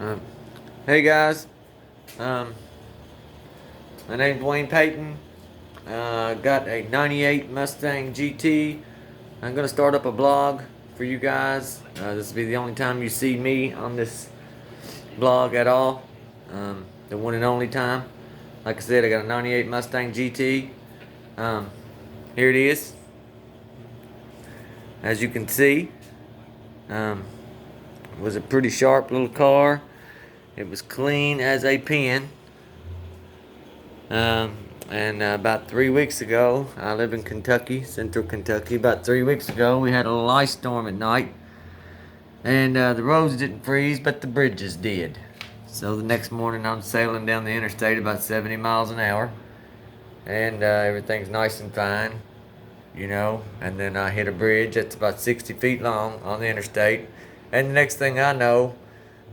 Um, hey guys, um, my name's Wayne Payton. Got a '98 Mustang GT. I'm gonna start up a blog for you guys. This will be the only time you see me on this blog at all. The one and only time. Like I said, I got a '98 Mustang GT. Um, Here it is. As you can see, um, it was a pretty sharp little car. It was clean as a pin. Um, and about 3 weeks ago, I live in Kentucky, central Kentucky. About 3 weeks ago, we had a little ice storm at night, and the roads didn't freeze, but the bridges did. So the next morning, I'm sailing down the interstate about 70 miles an hour, and everything's nice and fine, And then I hit a bridge that's about 60 feet long on the interstate, and the next thing I know,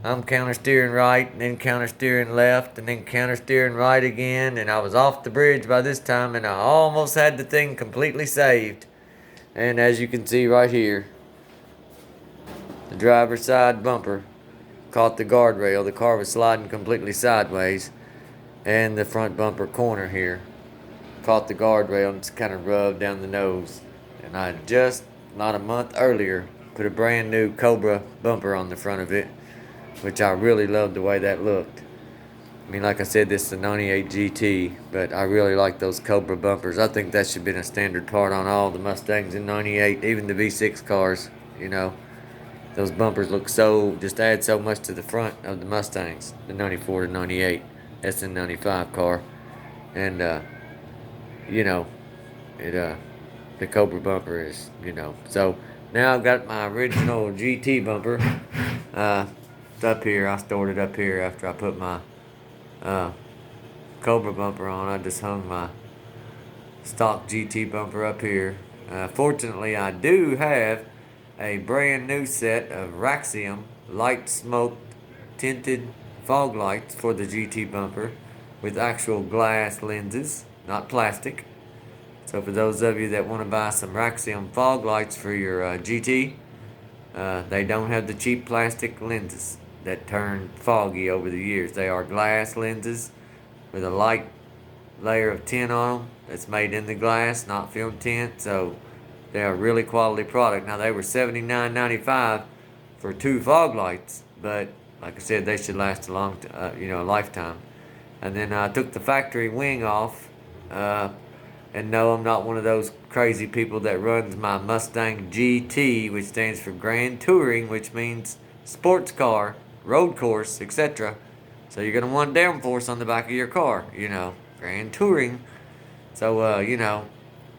I'm counter steering right, and then counter steering left, and then counter steering right again, and I was off the bridge by this time, and I almost had the thing completely saved. And as you can see right here, the driver's side bumper caught the guardrail. The car was sliding completely sideways, and the front bumper corner here caught the guardrail and it's kind of rubbed down the nose. And I just, not a month earlier, put a brand new Cobra bumper on the front of it, which I really loved the way that looked. I mean, like I said, this is a '98 GT, but I really like those Cobra bumpers. I think that should have been a standard part on all the Mustangs in '98, even the V6 cars, you know. Those bumpers look just add so much to the front of the Mustangs, the 94 to 98 SN95 car. And, you know, it, the Cobra bumper is. So now I've got my original GT bumper. It's up here. I stored it up here after I put my uh, Cobra bumper on. I just hung my stock GT bumper up here. Fortunately, I do have a brand new set of Raxium light smoked tinted fog lights for the GT bumper with actual glass lenses, not plastic. So for those of you that want to buy some Raxium fog lights for your GT, they don't have the cheap plastic lenses that turn foggy over the years. They are glass lenses with a light layer of tint on them that's made in the glass, not film tint. So they are really quality product. Now they were $79.95 for two fog lights, but like I said, they should last a lifetime. And then I took the factory wing off. And no, I'm not one of those crazy people that runs my Mustang GT, which stands for Grand Touring, which means sports car, road course, etc. So you're gonna want downforce on the back of your car, Grand Touring. So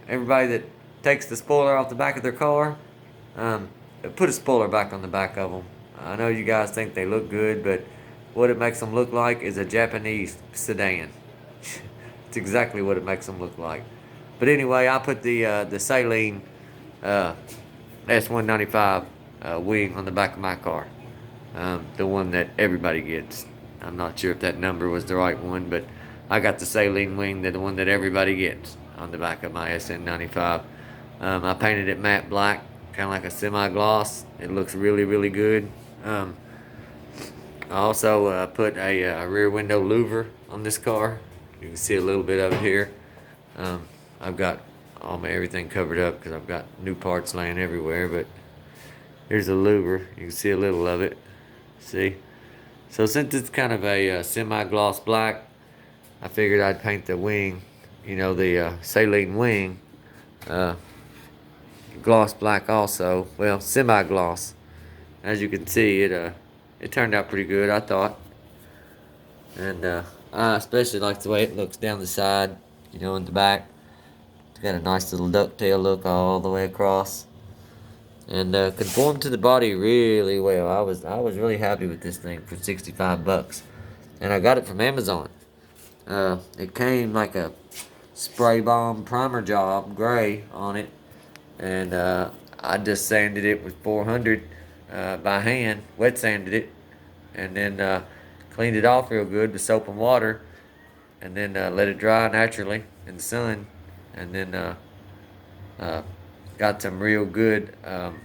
everybody that takes the spoiler off the back of their car, um, put a spoiler back on the back of them. I know you guys think they look good, but what it makes them look like is a Japanese sedan. It's exactly what it makes them look like. But anyway, I put the Saline S195 wing on the back of my car, the one that everybody gets. I'm not sure if that number was the right one, but I got the Saline wing, the one that everybody gets on the back of my SN95. I painted it matte black, kind of like a semi-gloss. It looks really, really good. I also put a rear window louver on this car. You can see a little bit of it here. I've got everything covered up because I've got new parts laying everywhere, but here's a louver. You can see a little of it. See? So since it's kind of a semi-gloss black, I figured I'd paint the wing, the Saline wing, gloss black also. Well, semi-gloss. As you can see, it turned out pretty good, I thought. And I especially like the way it looks down the side, in the back. It's got a nice little ducktail look all the way across, and conformed to the body really well. I was really happy with this thing for $65, and I got it from Amazon. It came like a spray bomb primer job, gray on it, and I just sanded it with 400 by hand, wet sanded it, and then cleaned it off real good with soap and water, and then let it dry naturally in the sun, and then got some real good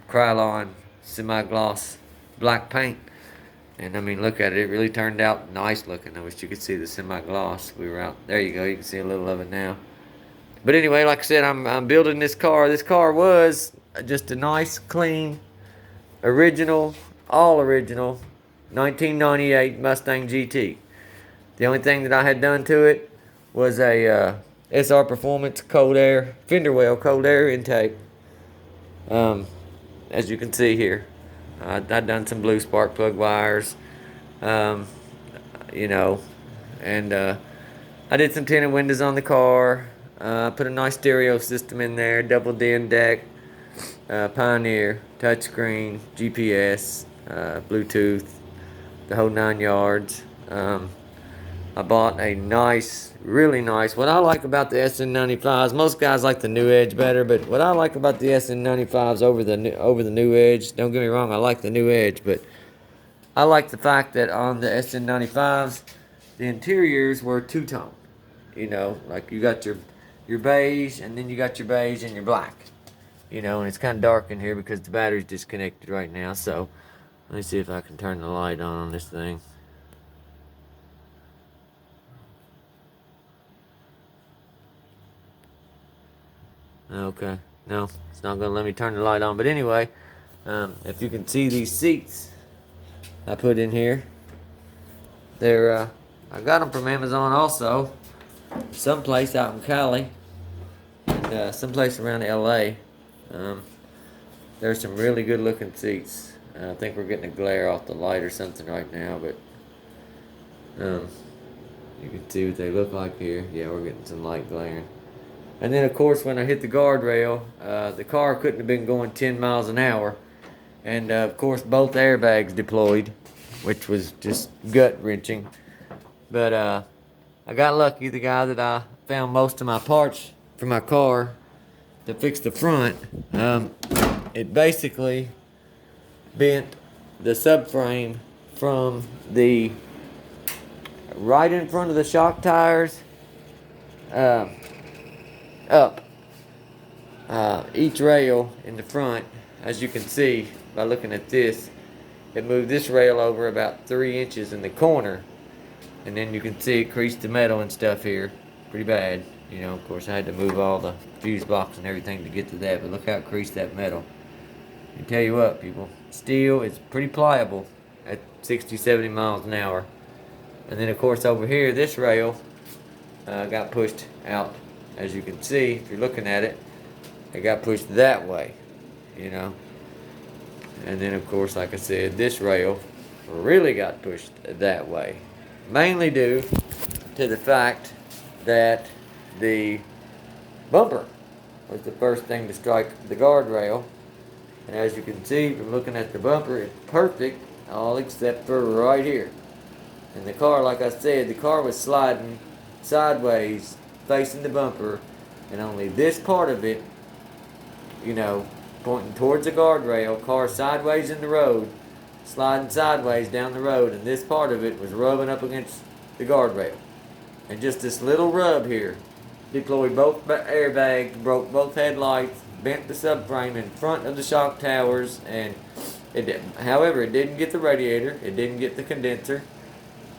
Krylon semi-gloss black paint And I mean, look at it. It really turned out nice looking. I wish you could see the semi-gloss. We were out. There you go. You can see a little of it now. But anyway, like I said, I'm building this car. This car was just a nice, clean, original, all original, 1998 Mustang GT. The only thing that I had done to it was a SR Performance cold air, fender well cold air intake. Um, as you can see here, I've done some blue spark plug wires, um, you know, and I did some tinted windows on the car. Put a nice stereo system in there, double din deck, Pioneer, touchscreen, GPS, Bluetooth, the whole 9 yards. I bought a nice, really nice. What I like about the SN95s, most guys like the New Edge better, but what I like about the SN95s over the New Edge, don't get me wrong, I like the New Edge, but I like the fact that on the SN95s, the interiors were two-tone. You know, like you got your beige, and then you got your beige and your black. You know, and it's kind of dark in here because the battery's disconnected right now. So, let me see if I can turn the light on this thing. Okay, no, it's not gonna let me turn the light on. But anyway, if you can see these seats I put in here, they're I got them from Amazon also. Someplace out in Cali, and someplace around LA. Um, there's some really good looking seats. I think we're getting a glare off the light or something right now, but you can see what they look like here. Yeah, we're getting some light glaring. And then, of course, when I hit the guardrail, the car couldn't have been going 10 miles an hour. And, of course, both airbags deployed, which was just gut-wrenching. But I got lucky. The guy that I found most of my parts for my car to fix the front, it basically bent the subframe from the right in front of the shock tires up. Each rail in the front, as you can see by looking at this, it moved this rail over about 3 inches in the corner, and then you can see it creased the metal and stuff here pretty bad. You know, of course I had to move all the fuse box and everything to get to that, but look how it creased that metal. I tell you what, people, steel is pretty pliable at 60, 70 miles an hour. And then, of course, over here, this rail got pushed out. As you can see, if you're looking at it, it got pushed that way, you know. And then, of course, like I said, this rail really got pushed that way. Mainly due to the fact that the bumper was the first thing to strike the guardrail. And as you can see from looking at the bumper, it's perfect, all except for right here. And the car, like I said, the car was sliding sideways, facing the bumper, and only this part of it, you know, pointing towards the guardrail, car sideways in the road, sliding sideways down the road, and this part of it was rubbing up against the guardrail. And just this little rub here deployed both airbags, broke both headlights, bent the subframe in front of the shock towers, and it did. However, it didn't get the radiator, it didn't get the condenser,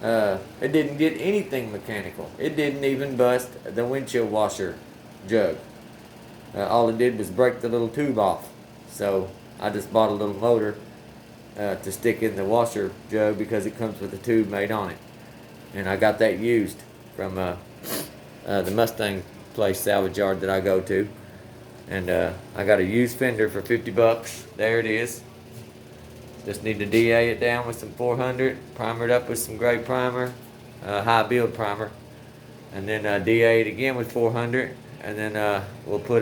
it didn't get anything mechanical. It didn't even bust the windshield washer jug. All it did was break the little tube off. So I just bought a little motor to stick in the washer jug because it comes with a tube made on it. And I got that used from the Mustang place salvage yard that I go to. And I got a used fender for 50 bucks. There it is. Just need to DA it down with some 400, primer it up with some gray primer, high build primer, and then DA it again with 400, and then we'll put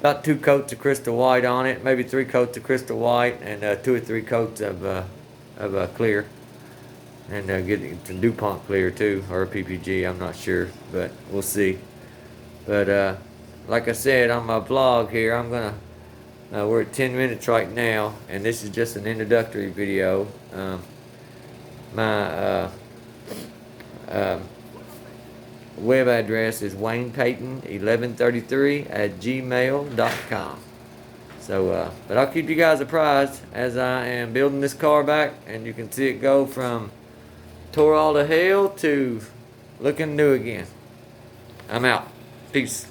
about 2 coats of crystal white on it, maybe 3 coats of crystal white, and 2 or 3 coats of clear, and get some DuPont clear too, or a PPG, I'm not sure, but we'll see. But like I said on my vlog here, I'm gonna we're at 10 minutes right now, and this is just an introductory video. My web address is WaynePayton1133 at gmail.com. So, but I'll keep you guys apprised as I am building this car back, and you can see it go from tore all to hell to looking new again. I'm out. Peace.